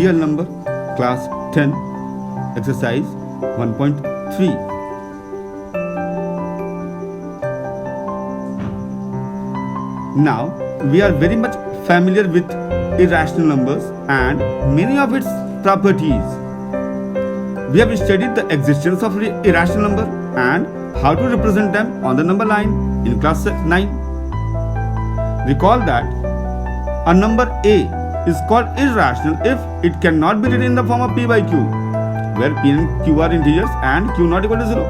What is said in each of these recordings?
real number, class 10, exercise 1.3. Now, we are very much familiar with irrational numbers and many of its properties. We have studied the existence of irrational number and how to represent them on the number line in class 9. Recall that a number A is called irrational if it cannot be written in the form of P by Q, where P and Q are integers and Q not equal to 0.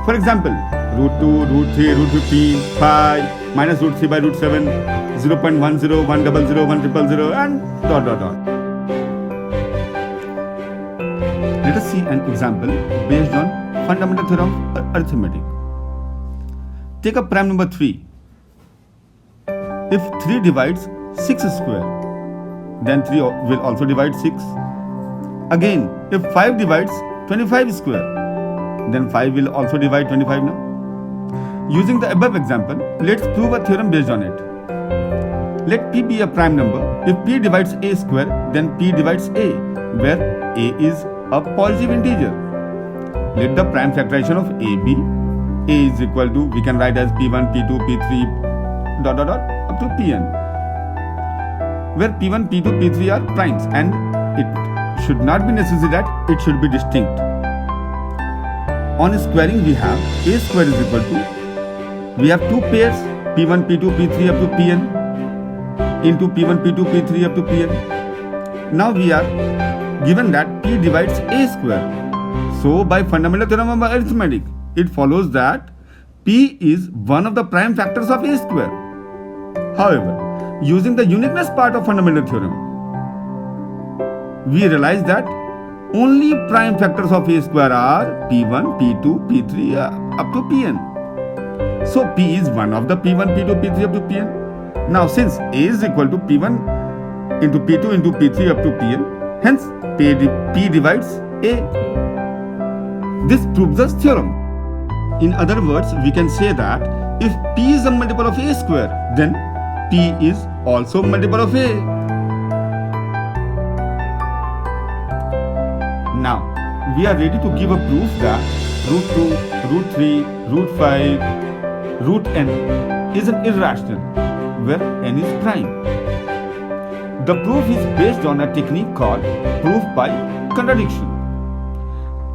For example, root 2, root 3, root 15, pi, minus root 3 by root 7, 0.10, 100, 100, 100, and dot dot dot. Let us see an example based on fundamental theorem of arithmetic. Take up prime number 3. If 3 divides 6 square, then 3 will also divide 6. Again, if 5 divides 25 square, then 5 will also divide 25 now. Using the above example, let's prove a theorem based on it. Let P be a prime number. If P divides A square, then P divides A, where A is a positive integer. Let the prime factorization of A be A is equal to, we can write as P1, P2, P3, dot dot dot up to Pn, where P1, P2, P3 are primes and it should not be necessary that it should be distinct. On squaring we have A square is equal to, we have two pairs P1, P2, P3 up to Pn into P1, P2, P3 up to Pn. Now we are given that P divides A square. So by fundamental theorem of arithmetic, it follows that P is one of the prime factors of A square. However, using the uniqueness part of fundamental theorem, we realize that only prime factors of A square are P1, P2, P3 up to Pn. So P is one of the P1, P2, P3 up to Pn. Now since A is equal to P1 into P2 into P3 up to Pn, hence P divides A. This proves the theorem. In other words, we can say that if P is a multiple of A square, then P is also multiple of A. Now, we are ready to give a proof that root 2, root 3, root 5, root n is an irrational, where n is prime. The proof is based on a technique called proof by contradiction.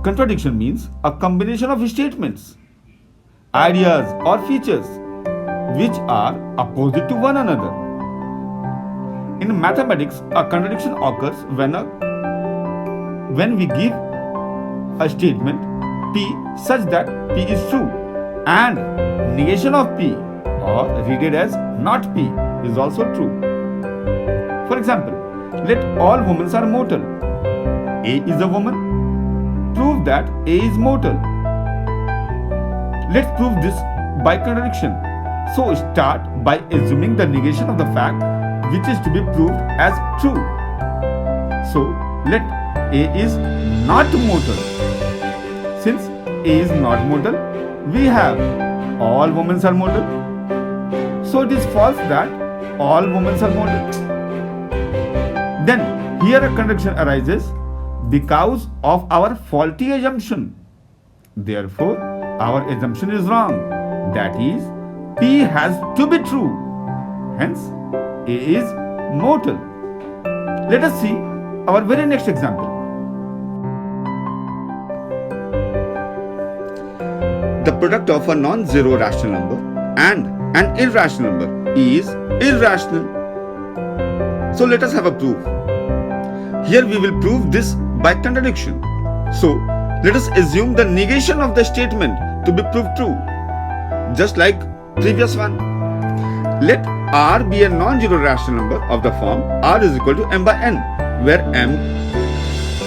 Contradiction means a combination of statements, ideas or features which are opposite to one another. In mathematics, a contradiction occurs when we give a statement P such that P is true and negation of P, or read it as not P, is also true. For example, let all women are mortal. A is a woman. Prove that A is mortal. Let's prove this by contradiction. So start by assuming the negation of the fact which is to be proved as true. So let A is not mortal. Since A is not mortal, we have all women are mortal. So it is false that all women are mortal. Then here a contradiction arises because of our faulty assumption. Therefore, our assumption is wrong. That is, P has to be true. Hence, A is mortal. Let us see our very next example. The product of a non-zero rational number and an irrational number is irrational. So let us have a proof. Here we will prove this by contradiction. So let us assume the negation of the statement to be proved true, just like previous one. Let R be a non-zero rational number of the form R is equal to m by n, where m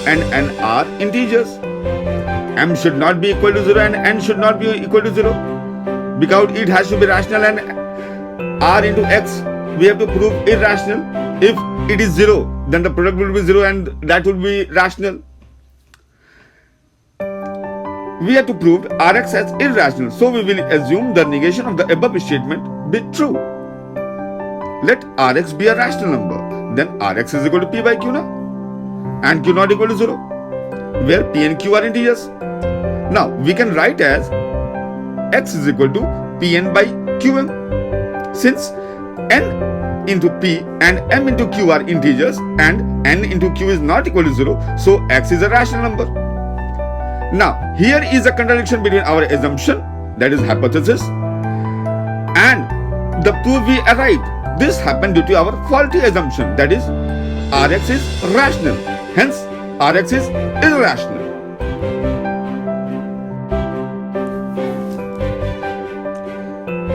and n are integers. M should not be equal to 0 and n should not be equal to 0, because it has to be rational, and R into x we have to prove irrational. If it is 0, then the product will be 0 and that will be rational. We have to prove Rx as irrational, so we will assume the negation of the above statement be true. Let Rx be a rational number, then Rx is equal to P by Q now. and q not equal to 0, where p and q are integers. Now we can write as x is equal to pn by qm. Since n into p and m into q are integers and n into q is not equal to 0, so x is a rational number. Now here is a contradiction between our assumption, that is hypothesis, and the proof we arrived. This happened due to our faulty assumption, that is Rx is rational, hence Rx is irrational.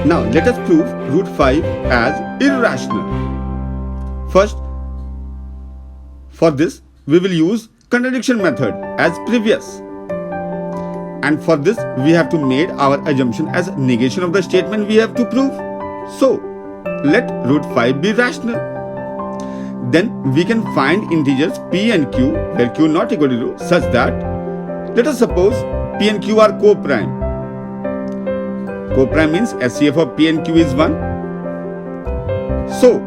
Now let us prove root 5 as irrational. First, for this we will use contradiction method as previous. And for this we have to make our assumption as negation of the statement we have to prove. So let root 5 be rational. Then we can find integers p and q where q not equal to 0 such that, let us suppose p and q are co-prime. Co-prime means SCF of p and q is 1. So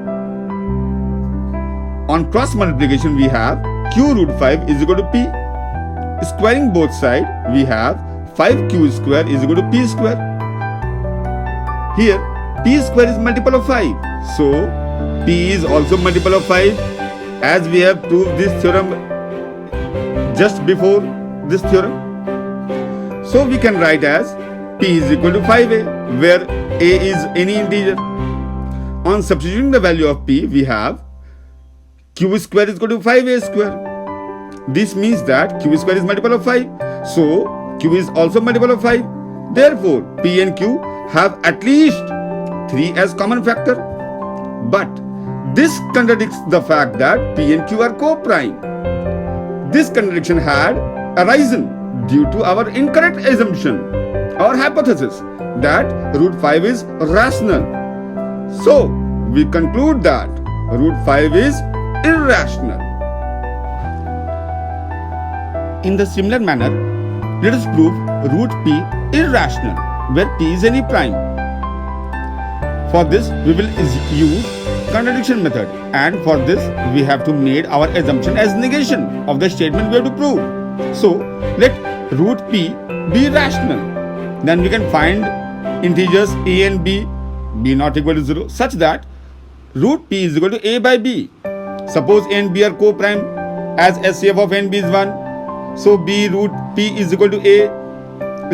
on cross multiplication we have q root 5 is equal to p. Squaring both sides we have 5q square is equal to p square. Here p square is multiple of 5. So p is also multiple of 5, as we have proved this theorem just before this theorem. So we can write as p is equal to 5a, where a is any integer. On substituting the value of p, we have q square is equal to 5a square. This means that q square is multiple of 5. So q is also multiple of 5. Therefore, p and q have at least 3 as common factor. But this contradicts the fact that p and q are co-prime. This contradiction had arisen due to our incorrect assumption, our hypothesis, that root 5 is rational. So we conclude that root 5 is irrational. In the similar manner, let us prove root p irrational, where p is any prime. For this, we will use contradiction method, and for this, we have to make our assumption as negation of the statement we have to prove. So, let root p be rational. Then we can find integers a and b not equal to 0, such that root p is equal to a by b. Suppose a and b are co-prime, as SCF of a and b is 1. So, b root p is equal to a.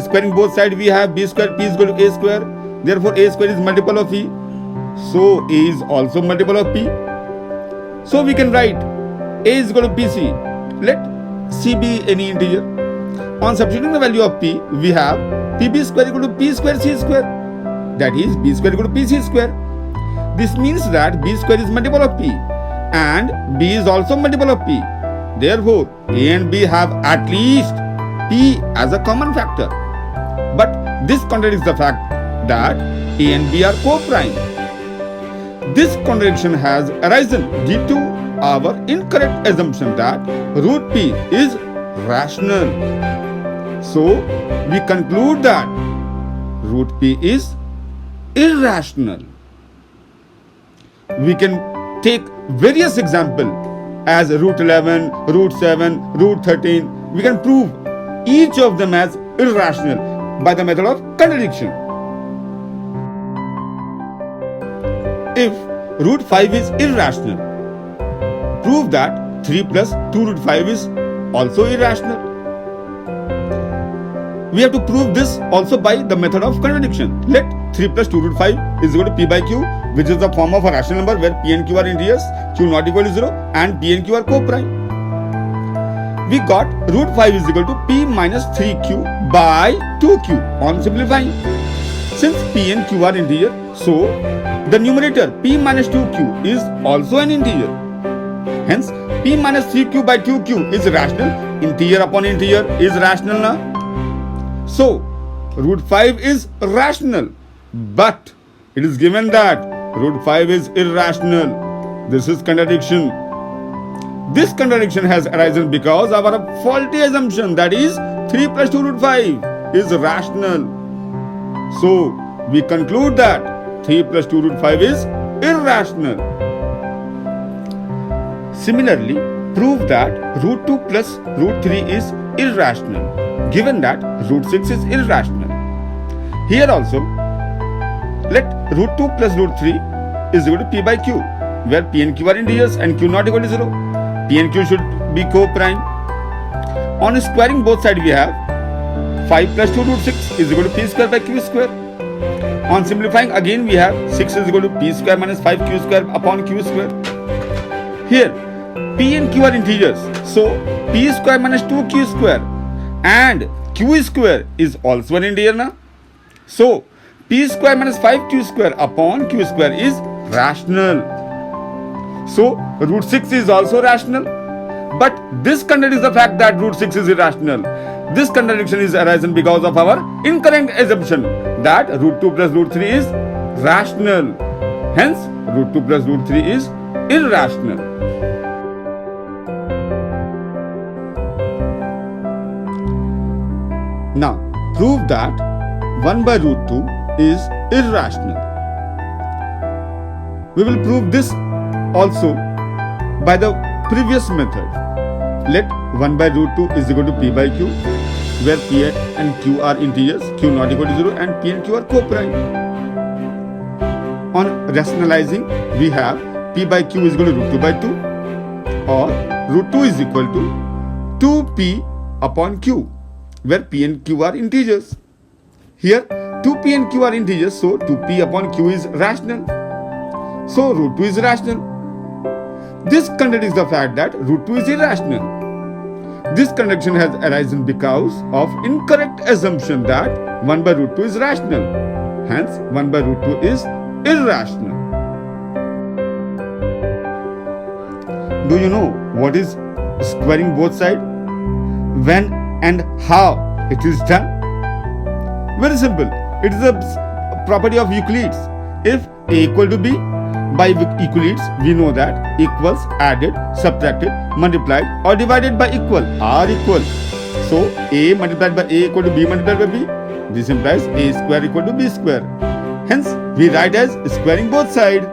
Squaring both sides, we have b square, p is equal to a square. Therefore, a square is multiple of e. So, a is also multiple of p. So, we can write a is equal to pc. Let c be any integer. On substituting the value of p, we have pb square equal to p square c square. That is, b square equal to pc square. This means that b square is multiple of p and b is also multiple of p. Therefore, a and b have at least p as a common factor. But this contradicts the fact that a and b are co-prime. This contradiction has arisen due to our incorrect assumption that root p is rational. So, we conclude that root p is irrational. We can take various examples as root 11, root 7, root 13. We can prove each of them as irrational by the method of contradiction. If root 5 is irrational, prove that 3 plus 2 root 5 is also irrational. We have to prove this also by the method of contradiction. Let 3 plus 2 root 5 is equal to p by q, which is the form of a rational number where p and q are integers, q not equal to 0 and p and q are co-prime. We got root 5 is equal to p minus 3q by 2q on simplifying. Since p and q are integer, so the numerator p minus 2q is also an integer. Hence, p minus 3q by 2q is rational. Integer upon integer is rational now. So, root 5 is rational, but it is given that root 5 is irrational. This is contradiction. This contradiction has arisen because of our faulty assumption, that is 3 plus 2 root 5 is rational. So, we conclude that 3 plus 2 root 5 is irrational. Similarly, Prove that root 2 plus root 3 is irrational, given that root 6 is irrational. Here also, let root 2 plus root 3 is equal to p by q, where p and q are integers and q not equal to 0. P and q should be co-prime. On squaring both sides, we have 5 plus 2 root 6 is equal to p square by q square. On simplifying, again we have 6 is equal to p square minus 5q square upon q square. Here, p and q are integers, so p square minus 2q square and q square is also an integer now. So, p square minus 5q square upon q square is rational. So, root 6 is also rational. But this contradicts the fact that root 6 is irrational. This contradiction is arisen because of our incorrect assumption that root 2 plus root 3 is rational. Hence, root 2 plus root 3 is irrational. Now, prove that 1 by root 2 is irrational. We will prove this also by the previous method. Let 1 by root 2 is equal to p by q, where p and q are integers, q not equal to 0 and p and q are co-prime. On rationalizing, we have p by q is equal to root 2 by 2 or root 2 is equal to 2p upon q, where p and q are integers. Here 2p and q are integers, so 2p upon q is rational. So root 2 is rational. This contradicts the fact that root 2 is irrational. This contradiction has arisen because of incorrect assumption that 1 by root 2 is rational. Hence, 1 by root 2 is irrational. Do you know what is squaring both sides? When and how it is done? Very simple. It is a property of Euclid's. If a equal to b, by Euclid's we know that equals added, subtracted, multiplied or divided by equal are equal. So a multiplied by a equal to b multiplied by b. This implies a square equal to b square. Hence we write as squaring both sides.